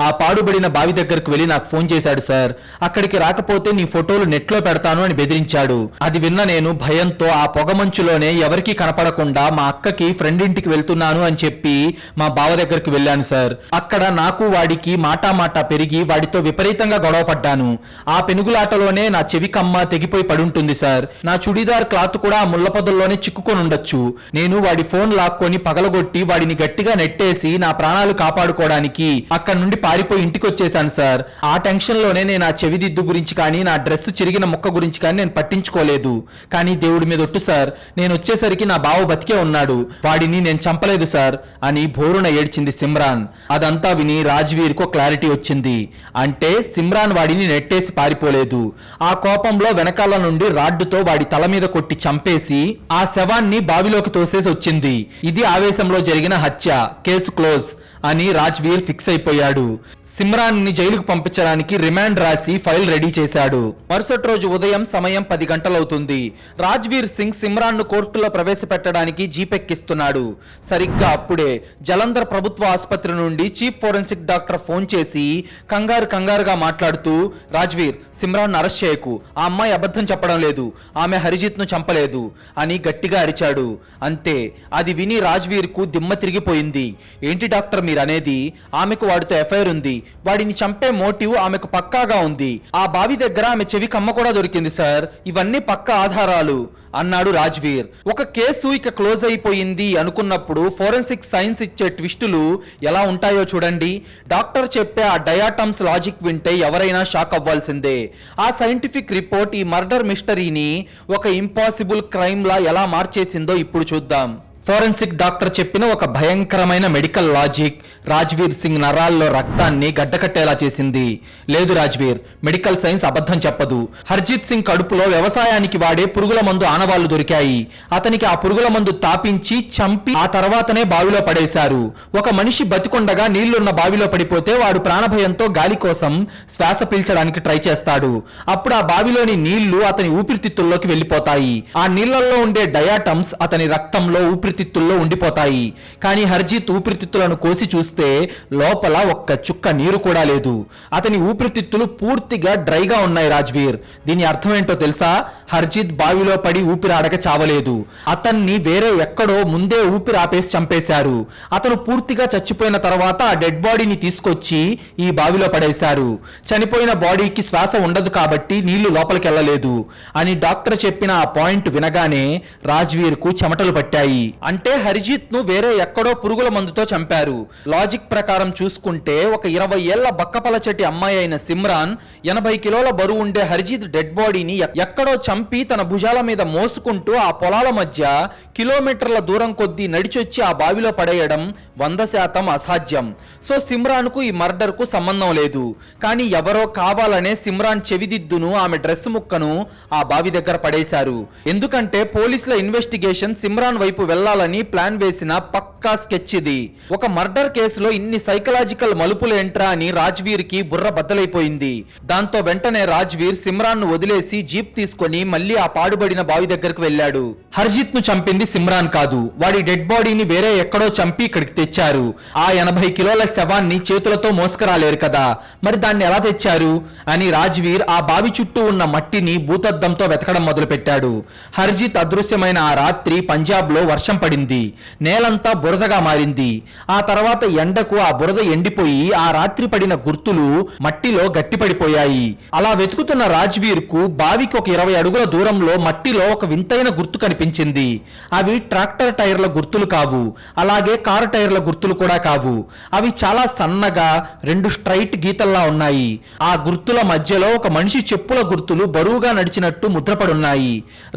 ఆ పాడుబడిన బావి దగ్గరకు వెళ్లి నాకు ఫోన్ చేశాడు సార్. అక్కడికి రాకపోతే నీ ఫోటోలు నెట్లో పెడతాను అని బెదిరించాడు. అది విన్న నేను భయంతో ఆ పొగమంచులోనే ఎవరికీ కనపడకుండా మా అక్కకి ఫ్రెండ్ ఇంటికి వెళ్తున్నాను అని చెప్పి మా బావ దగ్గరికి వెళ్ళాను సార్. అక్కడ నాకు వాడికి మాటా పెరిగి వాడితో విపరీతంగా గొడవ పడ్డాను. ఆ పెనుగులాటలోనే నా నా చెవి కమ్మ తెగిపోయి పడుంటుంది సార్. నా చుడీదార్ క్లాత్ కూడా ఆ ముళ్ళ పొదల్లోనే చిక్కుకొని ఉండొచ్చు. నేను వాడి ఫోన్ లాక్కొని పగలగొట్టి వాడిని గట్టిగా నెట్టేసి నా ప్రాణాలు కాపాడుకోవడానికి అక్కడి నుండి పారిపోయి ఇంటికి వచ్చేసాను సార్. ఆ టెన్షన్ లోనే నేను ఆ చెవిదిద్దు గురించి కానీ నా డ్రెస్ చిరిగిన ముక్క గురించి కానీ నేను పట్టించుకోలేదు. కానీ దేవుడి మీద ఒట్టు సార్, నేను వచ్చేసరికి నా బావ బతికే ఉన్నాడు, వాడిని నేను చంపలేదు సార్ అని భోరున ఏడ్చింది సిమ్రాన్. అదంతా విని రాజ్వీర్ కు క్లారిటీ వచ్చింది. అంటే సిమ్రాన్ వాడిని నెట్టేసి పారిపోలేదు. ఆ కోపంలో వెనకాల నుండి రాడ్డుతో వాడి తల మీద కొట్టి చంపేసి ఆ శవాన్ని బావిలోకి తోసేసి వచ్చింది. ఇది ఆవేశంలో జరిగిన హత్య, కేసు క్లోజ్ అని రాజ్వీర్ ఫిక్స్ అయిపోయాడు. సిమ్రాన్ ని జైలుకు పంపించడానికి రిమాండ్ రాసి ఫైల్ రెడీ చేశాడు. మరుసటి రోజు ఉదయం సమయం 10 గంటలవుతుంది. రాజ్వీర్ సింగ్ సిమ్రాన్ ను కోర్టులో ప్రవేశపెట్టడానికి జీపెక్కిస్తున్నాడు. సరిగ్గా అప్పుడే జలంధర్ ప్రభుత్వ ఆసుపత్రి నుండి చీఫ్ ఫోరెన్సిక్ డాక్టర్ ఫోన్ చేసి కంగారుగా మాట్లాడుతూ, రాజ్వీర్, సిమ్రాన్ అరెస్ట్ చేయకు, ఆ అమ్మాయి అబద్ధం చెప్పడం లేదు, ఆమె హరిజిత్ ను చంపలేదు అని గట్టిగా అరిచాడు. అంతే, అది విని రాజ్వీర్ కు దిమ్మ తిరిగిపోయింది. ఏంటి డాక్టర్ మీరనేది? ఆమెకు వాడితో ఎఫ్ఐఆర్ ఉంది, వాడిని చంపే మోటివ్ ఆమెకు పక్కాగా ఉంది, ఆ బావి దగ్గర ఆమె చెవి కమ్మ కూడా దొరికింది సార్, ఇవన్నీ పక్కా ఆధారాలు అన్నాడు రాజ్వీర్. ఒక కేసు ఇక క్లోజ్ అయిపోయింది అనుకున్నప్పుడు ఫోరెన్సిక్ సైన్స్ ఇచ్చే ట్విస్టులు ఎలా ఉంటాయో చూడండి. డాక్టర్ చెప్పే ఆ డయాటమ్స్ లాజిక్ వింటే ఎవరైనా షాక్ అవ్వాల్సిందే. ఆ సైంటిఫిక్ రిపోర్ట్ ఈ మర్డర్ మిస్టరీని ఒక ఇంపాసిబుల్ క్రైమ్ లా ఎలా మార్చేసిందో ఇప్పుడు చూద్దాం. ఫోరెన్సిక్ డాక్టర్ చెప్పిన ఒక భయంకరమైన మెడికల్ లాజిక్ రాజ్వీర్ సింగ్ నరాల్లో రక్తాన్ని గడ్డకట్టేలా చేసింది. లేదు రాజ్వీర్, మెడికల్ సైన్స్ అబద్ధం చెప్పదు. హర్జిత్ సింగ్ కడుపులో వ్యవసాయానికి వాడే పురుగుల మందు ఆనవాళ్లు దొరికాయి. అతనికి ఆ పురుగుల మందు తాపించి చంపి ఆ తర్వాతనే బావిలో పడేశారు. ఒక మనిషి బతికొండగా నీళ్లున్న బావిలో పడిపోతే వాడు ప్రాణభయంతో గాలి కోసం శ్వాస పీల్చడానికి ట్రై చేస్తాడు. అప్పుడు ఆ బావిలోని నీళ్లు అతని ఊపిరితిత్తుల్లోకి వెళ్లిపోతాయి. ఆ నీళ్లలో ఉండే డయాటమ్స్ అతని రక్తంలో ఊపిరితిత్తుల్లో ఉండిపోతాయి. కానీ హర్జిత్ ఊపిరితిత్తులను కోసి చూస్తే లోపల ఒక్క చుక్క నీరు కూడా లేదు. అతని ఊపిరితిత్తులు పూర్తిగా డ్రైగా ఉన్నాయి రాజ్వీర్. దీని అర్థం ఏంటో తెలుసా? హర్జిత్ బావిలో పడి ఊపిరాడక చావలేదు, అతన్ని వేరే ఎక్కడో ముందే ఊపిరి ఆపేసి చంపేశారు. అతను పూర్తిగా చచ్చిపోయిన తర్వాత ఆ డెడ్ బాడీని తీసుకొచ్చి ఈ బావిలో పడేశారు. చనిపోయిన బాడీకి శ్వాస ఉండదు కాబట్టి నీళ్లు లోపలికి వెళ్ళలేదు అని డాక్టర్ చెప్పిన ఆ పాయింట్ వినగానే రాజ్వీర్ కు చెమటలు పట్టాయి. అంటే హర్జిత్ ను వేరే ఎక్కడో పురుగుల మందుతో చంపారు. లాజిక్ ప్రకారం చూసుకుంటే ఒక 20 ఏళ్ల బక్కపలచటి అమ్మాయి అయిన సిమ్రాన్ 80 కిలోల బరువు ఉండే హర్జిత్ డెడ్ బాడీని ఎక్కడో చంపి తన భుజాల మీద మోసుకుంటూ ఆ పొలాల మధ్య కిలోమీటర్ల దూరం కొద్దీ నడిచొచ్చి ఆ బావిలో పడేయడం 100% అసాధ్యం. సో సిమ్రాన్ కు ఈ మర్డర్ కు సంబంధం లేదు. కానీ ఎవరో కావాలనే సిమ్రాన్ చెవిదిద్దును, ఆమె డ్రెస్ ముక్కను ఆ బావి దగ్గర పడేశారు. ఎందుకంటే పోలీసుల ఇన్వెస్టిగేషన్ సిమ్రాన్ వైపు వెళ్లాలని ప్లాన్ వేసిన పక్కా స్కెచ్ ఇది. ఒక మర్డర్ కేసులో ఇన్ని సైకలాజికల్ మలుపులేంట్రా అని రాజ్వీర్ కి బుర్ర బద్దలైపోయింది. దాంతో వెంటనే రాజ్వీర్ సిమ్రాన్ ను వదిలేసి జీప్ తీసుకొని మళ్ళీ ఆ పాడుబడిన బావి దగ్గరకు వెళ్ళాడు. హర్జిత్ ను చంపింది సిమ్రాన్ కాదు, వాడి డెడ్ బాడీని వేరే ఎక్కడో చంపి ఇక్కడికి తెచ్చారు. ఆ 80 కిలోల శవాన్ని చేతులతో మోసుకురాలేరు కదా, మరి దాన్ని ఎలా తెచ్చారు అని రాజ్వీర్ ఆ బావి చుట్టూ ఉన్న మట్టిని భూతద్దంతో వెతకడం మొదలు పెట్టాడు. హర్జిత్ అదృశ్యమైన ఆ రాత్రి పంజాబ్ లో వర్షం పడింది. నేలంతా బురదగా మారింది. ఆ తర్వాత ఎండకు ఆ బురద ఎండిపోయి ఆ రాత్రి పడిన గుర్తులు మట్టిలో గట్టిపడిపోయాయి. అలా వెతుకుతున్న రాజ్వీర్ కు బావికి ఒక 20 అడుగుల దూరంలో మట్టిలో ఒక వింతైన గుర్తు కనిపించింది. అవి ట్రాక్టర్ టైర్ల గుర్తులు కావు, అలాగే కారు టైర్ల గుర్తులు కూడా కావు. అవి చాలా సన్నగా 2 స్ట్రైట్ గీతల్లా ఉన్నాయి. ఆ గుర్తుల మధ్యలో ఒక మనిషి చెప్పుల గుర్తులు బరువుగా నడిచినట్టు ముద్రపడున్నాయి.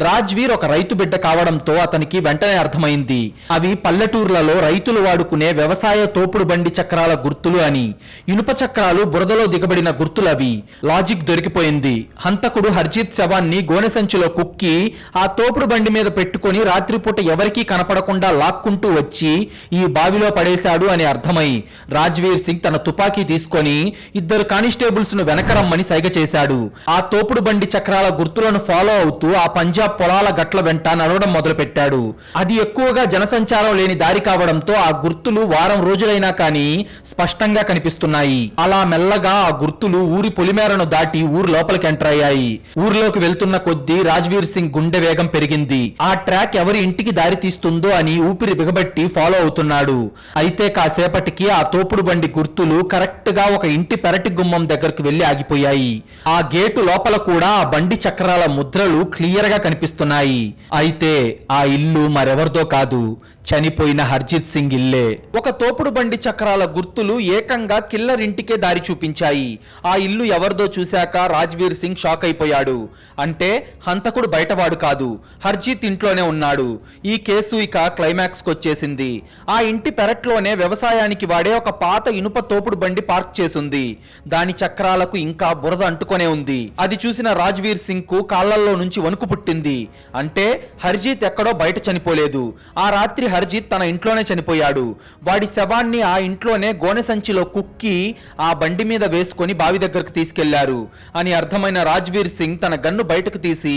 రాజ్వీర్ ఒక రైతు బిడ్డ కావడంతో అతనికి వెంటనే అర్థమైంది అవి పల్లెటూర్లలో రైతులు వాడుకునే వ్యవసాయ తోపుడు బండి చక్రాల గుర్తులు అని. ఇనుప చక్రాలు బురదలో దిగబడిన గుర్తులవి. లాజిక్ దొరికిపోయింది. హంతకుడు హర్జిత్ శవాన్ని గోనె సంచిలో కుక్కి ఆ తోపుడు బండి మీద పెట్టుకుని రాత్రిపూట ఎవరికీ కనపడకుండా లాక్కుంటూ వచ్చి ఈ బావిలో పడేశాడు అని అర్థమై రాజ్వీర్ సింగ్ తన తుపాకీ తీసుకొని 2 కానిస్టేబుల్స్ ను వెనకరమ్మని సైగ చేశాడు. ఆ తోపుడు బండి చక్రాల గుర్తులను ఫాలో అవుతూ ఆ పంజాబ్ పొలాల గట్ల వెంట నడవడం మొదలు పెట్టాడు. అది ఎక్కువ ఎక్కువగా జనసంచారం లేని దారి కావడంతో ఆ గుర్తులు వారం రోజులైనా కానీ స్పష్టంగా కనిపిస్తున్నాయి. అలా మెల్లగా ఆ గుర్తులు ఊరి పొలిమేరను దాటి ఊరు లోపలికి ఎంటర్ అయ్యాయి. ఊర్లోకి వెళ్తున్న కొద్దీ రాజ్వీర్ సింగ్ గుండె వేగం పెరిగింది. ఆ ట్రాక్ ఎవరి ఇంటికి దారి తీస్తుందో అని ఊపిరి బిగబట్టి ఫాలో అవుతున్నాడు. అయితే కాసేపటికి ఆ తోపుడు బండి గుర్తులు కరెక్ట్ గా ఒక ఇంటి పెరటి గుమ్మం దగ్గరకు వెళ్లి ఆగిపోయాయి. ఆ గేటు లోపల కూడా ఆ బండి చక్రాల ముద్రలు క్లియర్ గా కనిపిస్తున్నాయి. అయితే ఆ ఇల్లు మరెవరిదో కాదు, చనిపోయిన హర్జిత్ సింగ్ ఇల్లే. ఒక తోపుడు బండి చక్రాల గుర్తులు ఏకంగా కిల్లర్ ఇంటికే దారి చూపించాయి. ఆ ఇల్లు ఎవరిదో చూశాక రాజ్వీర్ సింగ్ షాక్ అయిపోయాడు. అంటే హంతకుడు బయటవాడు కాదు, హర్జిత్ ఇంట్లోనే ఉన్నాడు. ఈ కేసు ఇక క్లైమాక్స్ కు వచ్చేసింది. ఆ ఇంటి పెరట్లోనే వ్యవసాయానికి వాడే ఒక పాత ఇనుప తోపుడు బండి పార్క్ చేసుంది. దాని చక్రాలకు ఇంకా బురద అంటుకొనే ఉంది. అది చూసిన రాజ్వీర్ సింగ్ కు కాళ్లల్లో నుంచి వణుకు పుట్టింది. అంటే హర్జిత్ ఎక్కడో బయట చనిపోలేదు. ఆ రాత్రి హర్జిత్ తన ఇంట్లోనే చనిపోయాడు. వాడి శవాన్ని ఆ ఇంట్లోనే గోనె సంచిలో కుక్కి ఆ బండి మీద వేసుకొని బావి దగ్గరకు తీసుకెళ్లారు అని అర్థమైన రాజ్వీర్ సింగ్ తన గన్ను బయటకు తీసి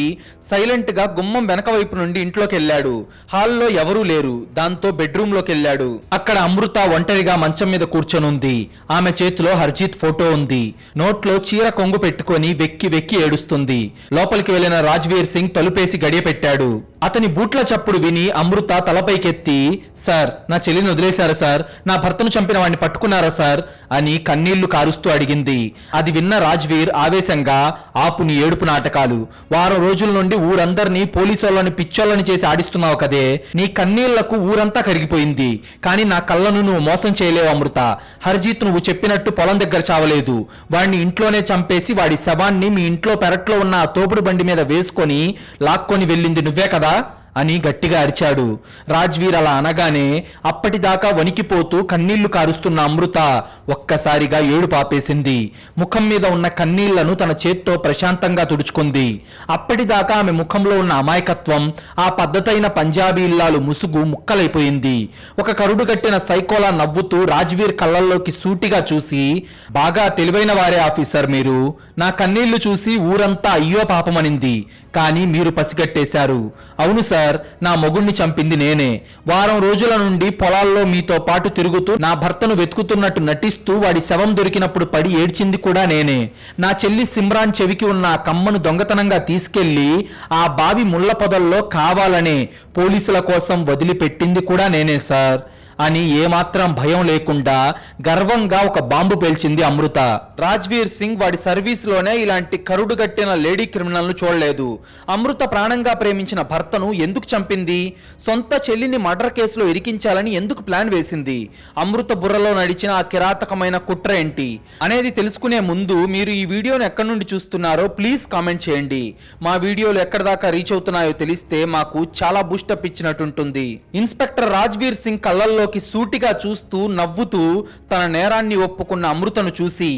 సైలెంట్ గా గుమ్మం వెనక వైపు నుండి ఇంట్లోకి వెళ్ళాడు. హాల్లో ఎవరూ లేరు. దాంతో బెడ్రూమ్ లోకి వెళ్ళాడు. అక్కడ అమృత ఒంటరిగా మంచం మీద కూర్చొనుంది. ఆమె చేతిలో హర్జిత్ ఫోటో ఉంది. నోట్లో చీర కొంగు పెట్టుకొని వెక్కి వెక్కి ఏడుస్తుంది. లోపలికి వెళ్లిన రాజ్వీర్ సింగ్ తలుపేసి గడియ పెట్టాడు. అతని బూట్ల చప్పుడు విని అమృత తలపైకెత్తి, సార్, నా చెల్లిని వదిలేశారా సార్? నా భర్తను చంపిన వాడిని పట్టుకున్నారా సార్ అని కన్నీళ్లు కారుస్తూ అడిగింది. అది విన్న రాజ్వీర్ ఆవేశంగా, ఆపు నీ ఏడుపు నాటకాలు. వారం రోజుల నుండి ఊరందరినీ పోలీసులను పిచ్చోళ్ళని చేసి ఆడిస్తున్నావు కదే. నీ కన్నీళ్లకు ఊరంతా కరిగిపోయింది. కానీ నా కళ్ళను నువ్వు మోసం చేయలేవు అమృత. హర్జిత్ నువ్వు చెప్పినట్టు పొలం దగ్గర చావలేదు. వాడిని ఇంట్లోనే చంపేసి వాడి శవాన్ని మీ ఇంట్లో పెరట్లో ఉన్న ఆ తోపుడు బండి మీద వేసుకొని లాక్కొని వెళ్ళింది నువ్వే కదా అని గట్టిగా అరిచాడు. రాజ్వీర్ అలా అనగానే అప్పటిదాకా వణికిపోతూ కన్నీళ్లు కారుస్తున్న అమృత ఒక్కసారిగా ఏడు పాపేసింది. ముఖం మీద ఉన్న కన్నీళ్లను తన చేత్తో ప్రశాంతంగా తుడుచుకుంది. అప్పటిదాకా ఆమె ముఖంలో ఉన్న అమాయకత్వం, ఆ పద్ధతైన పంజాబీ ఇల్లాలు ముసుగు ముక్కలైపోయింది. ఒక కరుడు కట్టిన సైకోలా నవ్వుతూ రాజ్వీర్ కళ్ళల్లోకి సూటిగా చూసి, బాగా తెలివైన వారే ఆఫీసర్ మీరు. నా కన్నీళ్లు చూసి ఊరంతా అయ్యో పాపమనింది. కానీ మీరు పసిగట్టేశారు. అవును సార్, నా మొగుణ్ణి చంపింది నేనే. వారం రోజుల నుండి పొలాల్లో మీతో పాటు తిరుగుతూ నా భర్తను వెతుకుతున్నట్టు నటిస్తూ వాడి శవం దొరికినప్పుడు పడి ఏడ్చింది కూడా నేనే. నా చెల్లి సిమ్రాన్ చెవికి ఉన్న ఆ కమ్మను దొంగతనంగా తీసుకెళ్లి ఆ బావి ముళ్ళ పొదల్లో కావాలనే పోలీసుల కోసం వదిలిపెట్టింది కూడా నేనే సార్ అని ఏమాత్రం భయం లేకుండా గర్వంగా ఒక బాంబు పేల్చింది అమృత. రాజ్వీర్ సింగ్ వాడి సర్వీస్లోనే ఇలాంటి కరుడుగట్టిన లేడీ క్రిమినల్ను చూడలేదు. అమృత ప్రాణంగా ప్రేమించిన భర్తను ఎందుకు చంపింది? సొంత చెల్లిని మర్డర్ కేసులో ఇరికించాలని ఎందుకు ప్లాన్ వేసింది? అమృత బుర్రలో నడిచిన ఆ కిరాతకమైన కుట్ర ఏంటి అనేది తెలుసుకునే ముందు మీరు ఈ వీడియోను ఎక్కడి నుండి చూస్తున్నారో ప్లీజ్ కామెంట్ చేయండి. మా వీడియోలు ఎక్కడి దాకా రీచ్ అవుతున్నాయో తెలిస్తే మాకు చాలా బూస్టప్ ఇచ్చినట్టుంటుంది. ఇన్స్పెక్టర్ రాజ్వీర్ సింగ్ కళ్ళల్లో సూటిగా చూస్తూ నవ్వుతూ తన నేరాన్ని ఒప్పుకున్న అమృతను చూసి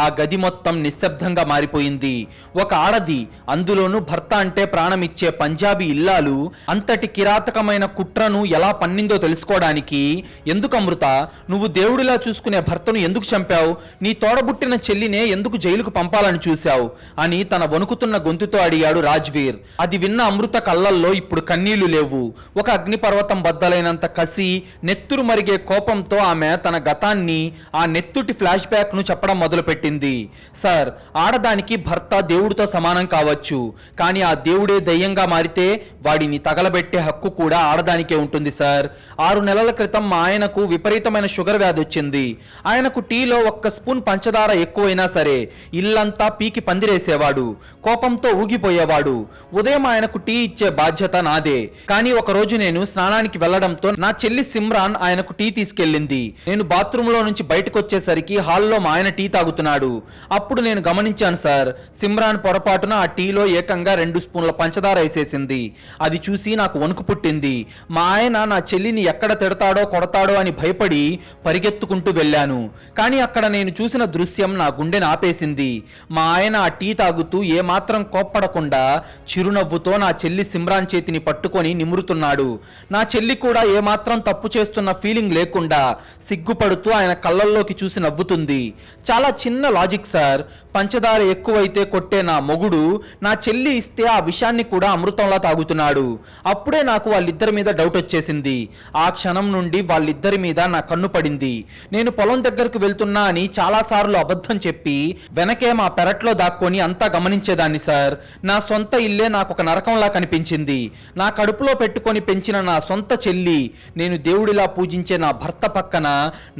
ఆ గది మొత్తం నిశ్శబ్దంగా మారిపోయింది. ఒక ఆడది, అందులోనూ భర్త అంటే ప్రాణమిచ్చే పంజాబీ ఇల్లాలు అంతటి కిరాతకమైన కుట్రను ఎలా పన్నిందో తెలుసుకోవడానికి, ఎందుకు అమృత నువ్వు దేవుడిలా చూసుకునే భర్తను ఎందుకు చంపావు? నీ తోడబుట్టిన చెల్లినే ఎందుకు జైలుకు పంపాలని చూశావు అని తన వణుకుతున్న గొంతుతో అడిగాడు రాజ్వీర్. అది విన్న అమృత కళ్ళల్లో ఇప్పుడు కన్నీళ్లు లేవు. ఒక అగ్నిపర్వతం బద్దలైనంత కసి, నెత్తురు మరిగే కోపంతో ఆమె తన గతాన్ని, ఆ నెత్తుటి ఫ్లాష్ బ్యాక్ ను చెప్పడం మొదలుపెట్టింది. సార్, ఆడదానికి భర్త దేవుడితో సమానం కావచ్చు, కానీ ఆ దేవుడే దయ్యంగా మారితే వాడిని తగలబెట్టే హక్కు కూడా ఆడదానికే ఉంటుంది సార్. 6 నెలల క్రితం మా ఆయనకు విపరీతమైన షుగర్ వ్యాధి వచ్చింది. ఆయనకు టీలో 1 స్పూన్ పంచదార ఎక్కువైనా సరే ఇల్లంతా పీకి పందిరేసేవాడు. కోపంతో ఊగిపోయేవాడు. ఉదయం ఆయనకు టీ ఇచ్చే బాధ్యత నాదే. కానీ ఒక రోజు నేను స్నానానికి వెళ్లడంతో నా చెల్లి సిమ్రాన్ ఆయనకు టీ తీసుకెళ్ళింది. నేను బాత్రూమ్ లో నుంచి బయటకు వచ్చేసరికి హాల్లో మా ఆయన టీ తాగుతున్నాడు. అప్పుడు నేను గమనించాను సార్, సిమ్రాన్ పొరపాటున ఆ టీలో ఏకంగా 2 స్పూన్ల పంచదార వేసేసింది. అది చూసి నాకు వణుకు పుట్టింది. మా ఆయన నా చెల్లిని ఎక్కడ తిడతాడో కొడతాడో అని భయపడి పరిగెత్తుకుంటూ వెళ్ళాను. కానీ అక్కడ నేను చూసిన దృశ్యం నా గుండెని ఆపేసింది. మా ఆయన ఆ టీ తాగుతూ ఏమాత్రం కోప్పడకుండా చిరునవ్వుతో నా చెల్లి సిమ్రాన్ చేతిని పట్టుకొని నిమురుతున్నాడు. నా చెల్లి కూడా ఏమాత్రం తప్పు చేస్తున్న ఫీలింగ్ లేకుండా సిగ్గుపడుతూ ఆయన కళ్ళల్లోకి చూసి నవ్వుతుంది. చాలా చిన్న లాజిక్ సార్. పంచదార ఎక్కువైతే కొట్టే నా మొగుడు నా చెల్లి ఇస్తే ఆ విషయాన్ని కూడా అమృతంలా తాగుతున్నాడు. అప్పుడే నాకు వాళ్ళిద్దరి మీద డౌట్ వచ్చేసింది. ఆ క్షణం నుండి వాళ్ళిద్దరి మీద నా కన్ను పడింది. నేను పొలం దగ్గరకు వెళ్తున్నా అని చాలాసార్లు అబద్ధం చెప్పి వెనకే మా పెరట్లో దాక్కొని అంతా గమనించేదాన్ని సార్. నా సొంత ఇల్లే నాకు ఒక నరకంలా కనిపించింది. నా కడుపులో పెట్టుకొని పెంచిన నా సొంత చెల్లి, నేను దేవుడిలా పూజించే నా భర్త పక్కన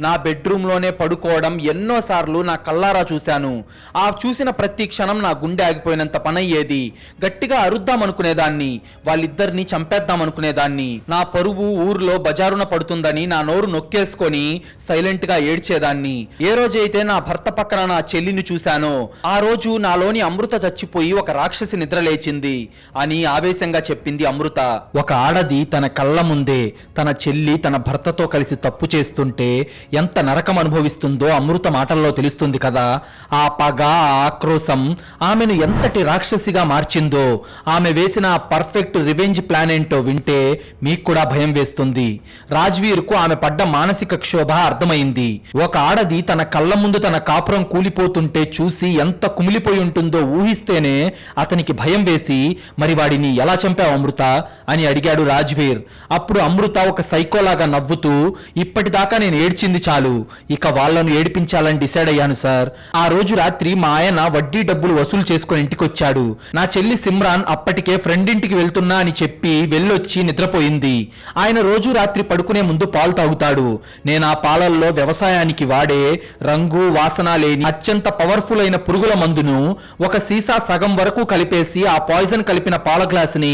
నా బెడ్రూమ్లోనే పడుకోవడం ఎన్నోసార్లు నా కల్లారా చూశాను. ఆ చూసిన ప్రతి క్షణం నా గుండె ఆగిపోయినంత పనయ్యేది. గట్టిగా అరుద్దామనుకునేదాన్ని, వాళ్ళిద్దరిని చంపేద్దామనుకునేదాన్ని. నా పరువు ఊర్లో బజారున పడుతుందని నా నోరు నొక్కేసుకొని సైలెంట్ గా ఏడ్చేదాన్ని. ఏ రోజైతే నా భర్త పక్కన నా చెల్లిని చూశానో ఆ రోజు నాలోని అమృత చచ్చిపోయి ఒక రాక్షసి నిద్రలేచింది అని ఆవేశంగా చెప్పింది అమృత. ఒక ఆడది తన కళ్ళ ముందే తన చెల్లి తన భర్తతో కలిసి తప్పు చేస్తుంటే ఎంత నరకం అనుభవిస్తుందో అమృత మాటల్లో తెలుస్తుంది కదా. ఆ పగ, ఆ ఆక్రోశం ఆమెను ఎంతటి రాక్షసిగా మార్చిందో, ఆమె వేసిన పర్ఫెక్ట్ రివెంజ్ ప్లాన్ ఏంటో వింటే మీకు కూడా భయం వేస్తుంది. రాజ్వీర్కు ఆమె పడ్డ మానసిక క్షోభ అర్థమైంది. ఒక ఆడది తన కళ్ళ ముందు తన కాపురం కూలిపోతుంటే చూసి ఎంత కుమిలిపోయి ఉంటుందో ఊహిస్తేనే అతనికి భయం వేసి, మరి వాడిని ఎలా చంపావు అమృత అని అడిగాడు రాజ్వీర్. అప్పుడు అమృత ఒక సైకోలాగా నవ్వుతూ, ఇప్పటిదాకా నేను ఏడ్చింది చాలు, ఇక వాళ్ళను ఏడిపించాలని డిసైడ్ అయ్యాను సార్. ఆ రోజు రాత్రి మా ఆయన వడ్డీ డబ్బులు వసూలు చేసుకుని ఇంటికొచ్చాడు. నా చెల్లి సిమ్రాన్ అప్పటికే ఫ్రెండ్ ఇంటికి వెళ్తున్నా అని చెప్పి వెళ్ళొచ్చి నిద్రపోయింది. ఆయన రోజు రాత్రి పడుకునే ముందు పాలు తాగుతాడు. నేను ఆ పాలల్లో వ్యవసాయానికి వాడే రంగు వాసన లేని అత్యంత పవర్ఫుల్ అయిన పురుగుల మందును ఒక సీసా సగం వరకు కలిపేసి ఆ పాయిజన్ కలిపిన పాల గ్లాసుని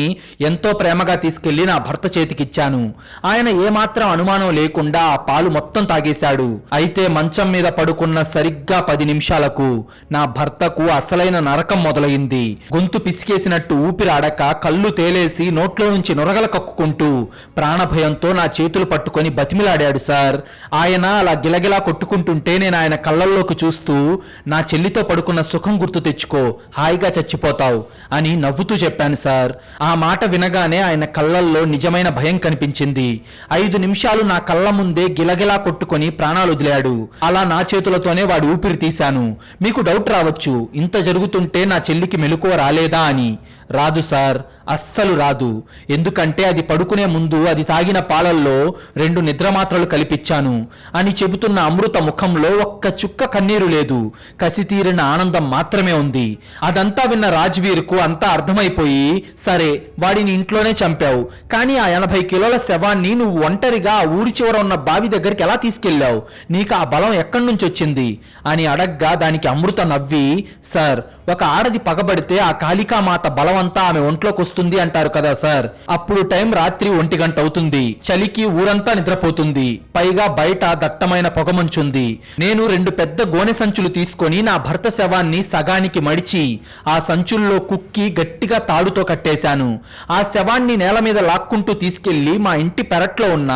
ఎంతో ప్రేమగా తీసుకెళ్లి నా భర్త చేతికిచ్చాను. ఆయన ఏమాత్రం అనుమానం లేకుండా ఆ పాలు మొత్తం తాగేశాడు. అయితే మంచం మీద పడుకున్న సరిగ్గా 10 నిమిషాలకు నా భర్తకు అసలైన నరకం మొదలైంది. గొంతు పిసికేసినట్టు ఊపిరాడక కళ్ళు తేలేసి నోట్లో నుంచి నొరగల కక్కుకుంటూ ప్రాణభయంతో నా చేతులు పట్టుకొని బతిమిలాడాడు సార్. ఆయన అలా గిలగిలా కొట్టుకుంటుంటే నేను ఆయన కళ్ళల్లోకి చూస్తూ, నా చెల్లితో పడుకున్న సుఖం గుర్తు తెచ్చుకో, హాయిగా చచ్చిపోతావు అని నవ్వుతూ చెప్పాను సార్. ఆ మాట వినగానే ఆయన కళ్ళల్లో నిజమైన భయం కనిపించింది. 5 నిమిషాలు నా కళ్ళ ముందే గిలగిలా కొట్టుకొని ప్రాణాలు వదిలాడు. అలా నా చేతులతోనే వాడి ఊపిరి తీశాను. మీకు డౌట్ రావచ్చు, ఇంత జరుగుతుంటే నా చెల్లికి మెలకువ రాలేదా అని. రాదు సార్, అస్సలు రాదు. ఎందుకంటే అది పడుకునే ముందు అది తాగిన పాలల్లో 2 నిద్ర మాత్రలు కలిపిచ్చాను అని చెబుతున్న అమృత ముఖంలో ఒక్క చుక్క కన్నీరు లేదు, కసితీరిన ఆనందం మాత్రమే ఉంది. అదంతా విన్న రాజ్వీర్కు అంతా అర్థమైపోయి, సరే వాడిని ఇంట్లోనే చంపావు, కానీ ఆ 80 కిలోల శవాన్ని నువ్వు ఒంటరిగా ఆ ఊరి చివర ఉన్న బావి దగ్గరికి ఎలా తీసుకెళ్లావు, నీకు ఆ బలం ఎక్కడి నుంచి వచ్చింది అని అడగ్గా దానికి అమృత నవ్వి, సార్ ఒక ఆడది పగబడితే ఆ కాళికామాత బలమంతా ఆమె ఒంట్లోకి వస్తుంది అంటారు కదా సార్. అప్పుడు టైం రాత్రి 1 గంట అవుతుంది. చలికి ఊరంతా నిద్రపోతుంది. పైగా బయట దట్టమైన పొగమంచుంది. నేను 2 పెద్ద గోనె సంచులు తీసుకొని నా భర్త శవాన్ని సగానికి మడిచి ఆ సంచుల్లో కుక్కి గట్టిగా తాడుతో కట్టేశాను. ఆ శవాన్ని నేల మీద లాక్కుంటూ తీసుకెళ్లి మా ఇంటి పెరట్లో ఉన్న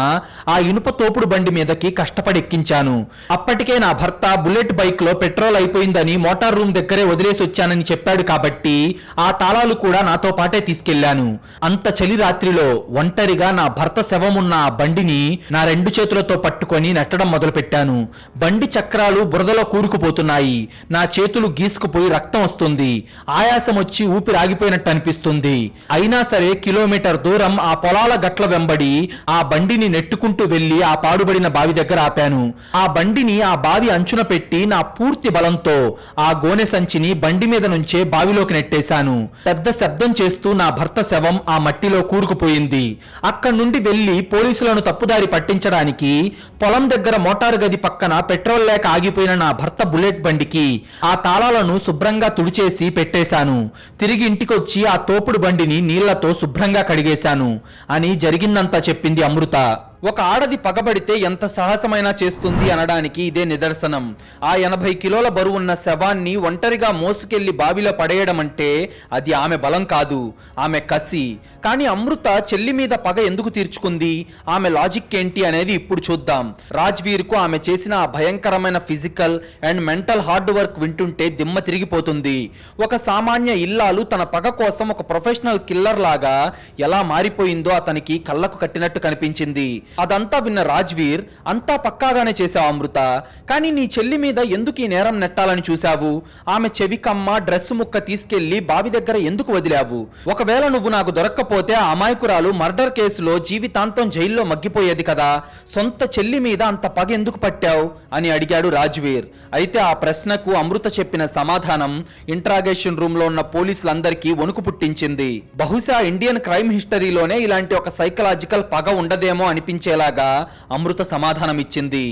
ఆ ఇనుప తోపుడు బండి మీదకి కష్టపడి ఎక్కించాను. అప్పటికే నా భర్త బుల్లెట్ బైక్ లో పెట్రోల్ అయిపోయిందని మోటార్ రూమ్ దగ్గరే వదిలేసి వచ్చానని చెప్పాడు కాబట్టి ఆ తాళాలు కూడా నాతో పాటే తీసుకెళ్లాను. అంత చలి రాత్రిలో ఒంటరిగా నా భర్త శవమున్న ఆ బండిని నా 2 చేతులతో పట్టుకొని నెట్టడం మొదలుపెట్టాను. బండి చక్రాలు బురదలో కూరుకుపోతున్నాయి. నా చేతులు గీసుకుపోయి రక్తం వస్తుంది. ఆయాసం వచ్చి ఊపిరి ఆగిపోయినట్టు అనిపిస్తుంది. అయినా సరే కిలోమీటర్ దూరం ఆ పొలాల గట్ల వెంబడి ఆ బండిని నెట్టుకుంటూ వెళ్లి ఆ పాడుబడిన బావి దగ్గర ఆపాను. ఆ బండిని ఆ బావి అంచున పెట్టి నా పూర్తి బలంతో ఆ గోనె సంచిని బండి మీద నుంచే బావిలోకి నెట్టేశాను. పెద్ద శబ్దం చేస్తూ నా భర్త శవం ఆ మట్టిలో కూరుకుపోయింది. అక్కడి నుండి వెళ్లి పోలీసులను తప్పుదారి పట్టించడానికి పొలం దగ్గర మోటారు గది పక్కన పెట్రోల్ లేక ఆగిపోయిన నా భర్త బుల్లెట్ బండికి ఆ తాళాలను శుభ్రంగా తుడిచేసి పెట్టేశాను. తిరిగి ఇంటికొచ్చి ఆ తోపుడు బండిని నీళ్లతో శుభ్రంగా కడిగేశాను అని జరిగిందంతా చెప్పింది అమృత. ఒక ఆడది పగబడితే ఎంత సాహసమైనా చేస్తుంది అనడానికి ఇదే నిదర్శనం. ఆ 80 కిలోల బరువున్న శవాన్ని ఒంటరిగా మోసుకెళ్లి బావిలో పడేయడం అంటే అది ఆమె బలం కాదు, ఆమె కసి. కానీ అమృత చెల్లి మీద పగ ఎందుకు తీర్చుకుంది, ఆమె లాజిక్ ఏంటి అనేది ఇప్పుడు చూద్దాం. రాజ్వీర్కు ఆమె చేసిన ఆ భయంకరమైన physical and mental hard work వింటుంటే దిమ్మ తిరిగిపోతుంది. ఒక సామాన్య ఇల్లాలు తన పగ కోసం ఒక ప్రొఫెషనల్ కిల్లర్ లాగా ఎలా మారిపోయిందో అతనికి కళ్ళకు కట్టినట్టు కనిపించింది. అదంతా విన్న రాజ్వీర్, అంతా పక్కాగానే చేశావు అమృత, కానీ నీ చెల్లి మీద ఎందుకు ఈ నేరం నెట్టాలని చూశావు? ఆమె చెవికమ్మ డ్రెస్సు ముక్క తీసుకెళ్లి బావి దగ్గర ఎందుకు వదిలావు? ఒకవేళ నువ్వు నాకు దొరక్కపోతే ఆ అమాయకురాలు మర్డర్ కేసులో జీవితాంతం జైల్లో మగ్గిపోయేది కదా. సొంత చెల్లి మీద అంత పగ ఎందుకు పట్టావు అని అడిగాడు రాజ్వీర్. అయితే ఆ ప్రశ్నకు అమృత చెప్పిన సమాధానం ఇంట్రాగేషన్ రూమ్ లో ఉన్న పోలీసులందరికీ వణుకు పుట్టించింది. బహుశా ఇండియన్ క్రైమ్ హిస్టరీలోనే ఇలాంటి ఒక సైకలాజికల్ పగ ఉండదేమో అనిపించేలాగా అమృత సమాధానం ఇచ్చింది.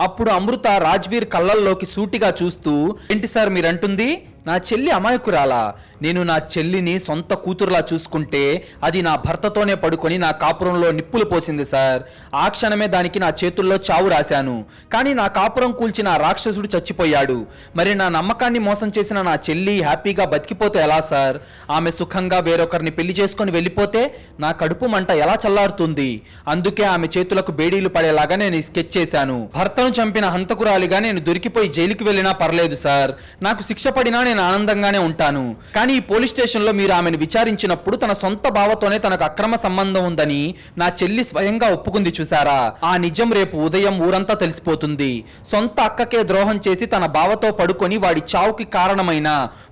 అప్పుడు అమృత రాజ్వీర్ కళ్ళల్లోకి సూటిగా చూస్తూ, ఏంటి సార్ మీరంటుంది? నా చెల్లి అమాయకురాలా? నేను నా చెల్లిని సొంత కూతురులా చూసుకుంటే అది నా భర్తతోనే పడుకొని నా కాపురంలో నిప్పులు పోసింది సార్. ఆ క్షణమే దానికి నా చేతుల్లో చావు రాశాను. కానీ నా కాపురం కూల్చిన ఆ రాక్షసుడు చచ్చిపోయాడు. మరి నా నమ్మకాన్ని మోసం చేసిన నా చెల్లి హ్యాపీగా బతికిపోతే ఎలా సార్? ఆమె సుఖంగా వేరొకరిని పెళ్లి చేసుకొని వెళ్ళిపోతే నా కడుపు మంట ఎలా చల్లారుతుంది? అందుకే ఆమె చేతులకు బేడీలు పడేలాగా నేను ఈ స్కెచ్ చేశాను. భర్తను చంపిన హంతకురాలిగా నేను దొరికిపోయి జైలుకి వెళ్ళినా పర్లేదు సార్. నాకు శిక్ష పడినా నేను ఆనందంగానే ఉంటాను. కానీ ఈ పోలీస్ స్టేషన్ లో మీరు ఆమెను విచారించినప్పుడు తన సొంత బావతోనే తనకు అక్రమ సంబంధం ఉందని నా చెల్లి స్వయంగా ఒప్పుకుంది చూసారా? ఆ నిజం రేపు ఉదయం ఊరంతా తెలిసిపోతుంది. సొంత అక్కకే ద్రోహం చేసి తన బావతో పడుకొని వాడి చావుకి కారణమైన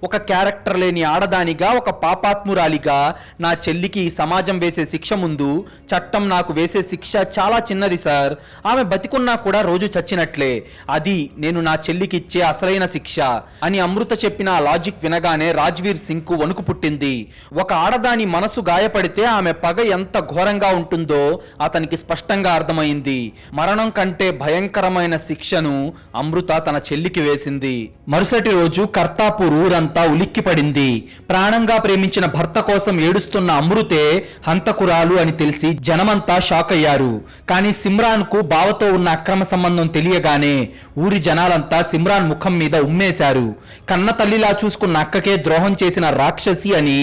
ఒక క్యారెక్టర్ లేని ఆడదానిగా, ఒక పాపాత్మురాలిగా నా చెల్లికి ఈ సమాజం వేసే శిక్ష ముందు చట్టం నాకు వేసే శిక్ష చాలా చిన్నది సార్. ఆమె బతికున్నా కూడా రోజు చచ్చినట్లే. అది నేను నా చెల్లికి ఇచ్చే అసలైన శిక్ష అని అమృత చెప్పిన ఆ లాజిక్ వినగానే రాజ్వీర్ సింగ్ కు వణుకు పుట్టింది. ఒక ఆడదాని మనసు గాయపడితే ఆమె పగ ఎంత ఘోరంగా ఉంటుందో అతనికి స్పష్టంగా అర్థమైంది. మరణం కంటే భయంకరమైన శిక్షను అమృత తన చెల్లికి వేసింది. మరుసటి రోజు కర్తాపూర్ ఊరంతా ఉలిక్కిపడింది. ప్రాణంగా ప్రేమించిన భర్త కోసం ఏడుస్తున్న అమృతే హంతకురాలు అని తెలిసి జనమంతా షాక్ అయ్యారు. కానీ సిమ్రాన్ కు బావతో ఉన్న అక్రమ సంబంధం తెలియగానే ఊరి జనాలంతా సిమ్రాన్ ముఖం మీద ఉమ్మేశారు. కన్న తల్లిలా చూసుకున్న అక్కకే ద్రోహం చేసిన రాక్షసి అని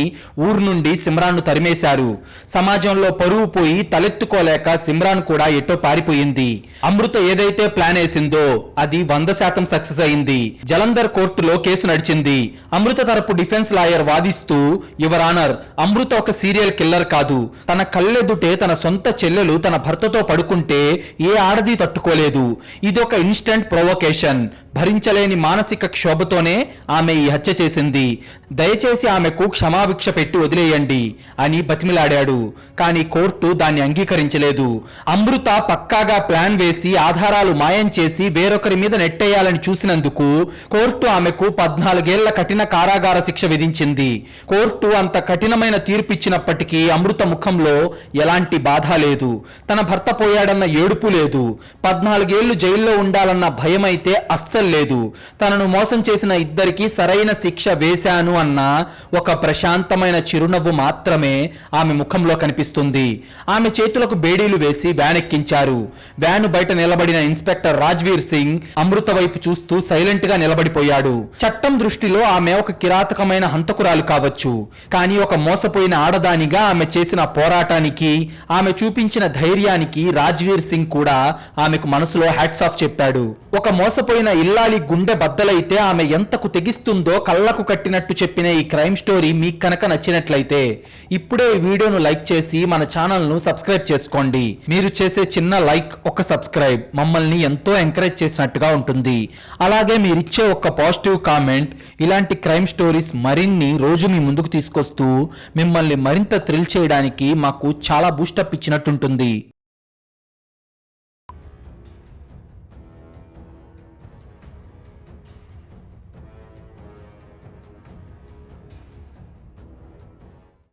ఊరు నుండి సిమ్రాన్ను తరిమేశారు. సమాజంలో పరువు పోయి తలెత్తుకోలేక సిమ్రాన్ కూడా ఎటో పారిపోయింది. అమృత ఏదైతే ప్లాన్ వేసిందో అది 100% సక్సెస్ అయింది. జలంధర్ కోర్టులో కేసు నడిచింది. అమృత తరపు డిఫెన్స్ లాయర్ వాదిస్తూ, యువర్ ఆనర్, అమృత ఒక సీరియల్ కిల్లర్ కాదు. తన కళ్ళెదుటే తన సొంత చెల్లెలు తన భర్తతో పడుకుంటే ఏ ఆడది తట్టుకోలేదు. ఇది ఒక ఇన్స్టెంట్ ప్రొవోకేషన్. భరించలేని మానసిక క్షోభతోనే ఆమె ఈ హత్య చేసింది. దయచేసి ఆమెకు క్షమాభిక్ష పెట్టి వదిలేయండి అని బతిమిలాడాడు. కానీ కోర్టు దాన్ని అంగీకరించలేదు. అమృత పక్కాగా ప్లాన్ వేసి ఆధారాలు మాయం చేసి వేరొకరి మీద నెట్టేయాలని చూసినందుకు కోర్టు ఆమెకు 14 ఏళ్ల కఠిన కారాగార శిక్ష విధించింది. కోర్టు అంత కఠినమైన తీర్పు ఇచ్చినప్పటికీ అమృత ముఖంలో ఎలాంటి బాధ లేదు. తన భర్త పోయాడన్న ఏడుపు లేదు. 14 ఏళ్లు జైల్లో ఉండాలన్న భయం అయితే అస్సలు లేదు. తనను మోసం చేసిన ఇద్దరికి సరైన శిక్ష వేశాను అన్న ఒక ప్రశాంతమైన చిరునవ్వు మాత్రమే ఆమె ముఖంలో కనిపిస్తుంది. ఆమె చేతులకు బేడీలు వేసి వ్యాన్ ఎక్కించారు. వ్యాన్ బయట నిలబడిన ఇన్స్పెక్టర్ రాజ్వీర్ సింగ్ అమృత వైపు చూస్తూ సైలెంట్ గా నిలబడిపోయాడు. చట్టం దృష్టిలో ఆమె ఒక కిరాతకమైన హంతకురాలు కావచ్చు. కానీ ఒక మోసపోయిన ఆడదానిగా ఆమె చేసిన పోరాటానికి, ఆమె చూపించిన ధైర్యానికి రాజ్వీర్ సింగ్ కూడా ఆమెకు మనసులో హ్యాట్స్ ఆఫ్ చెప్పాడు. ఒక మోసపోయిన ఇల్లాలి గుండె బద్దలైతే ఆమె ఎంతకు తెగిస్తుందో కళ్ళకు కట్టినట్టు చెప్పిన ఈ క్రైమ్ స్టోరీ మీకు కనుక నచ్చినట్లయితే ఇప్పుడే ఈ వీడియోను లైక్ చేసి మన ఛానల్ను సబ్స్క్రైబ్ చేసుకోండి. మీరు చేసే చిన్న లైక్, ఒక సబ్స్క్రైబ్ మమ్మల్ని ఎంతో ఎంకరేజ్ చేసినట్టుగా ఉంటుంది. అలాగే మీరిచ్చే ఒక పాజిటివ్ కామెంట్ ఇలాంటి క్రైమ్ స్టోరీస్ మరిన్ని రోజు మీ ముందుకు తీసుకొస్తూ మిమ్మల్ని మరింత థ్రిల్ చేయడానికి మాకు చాలా బూస్టప్ ఇచ్చినట్టుంటుంది.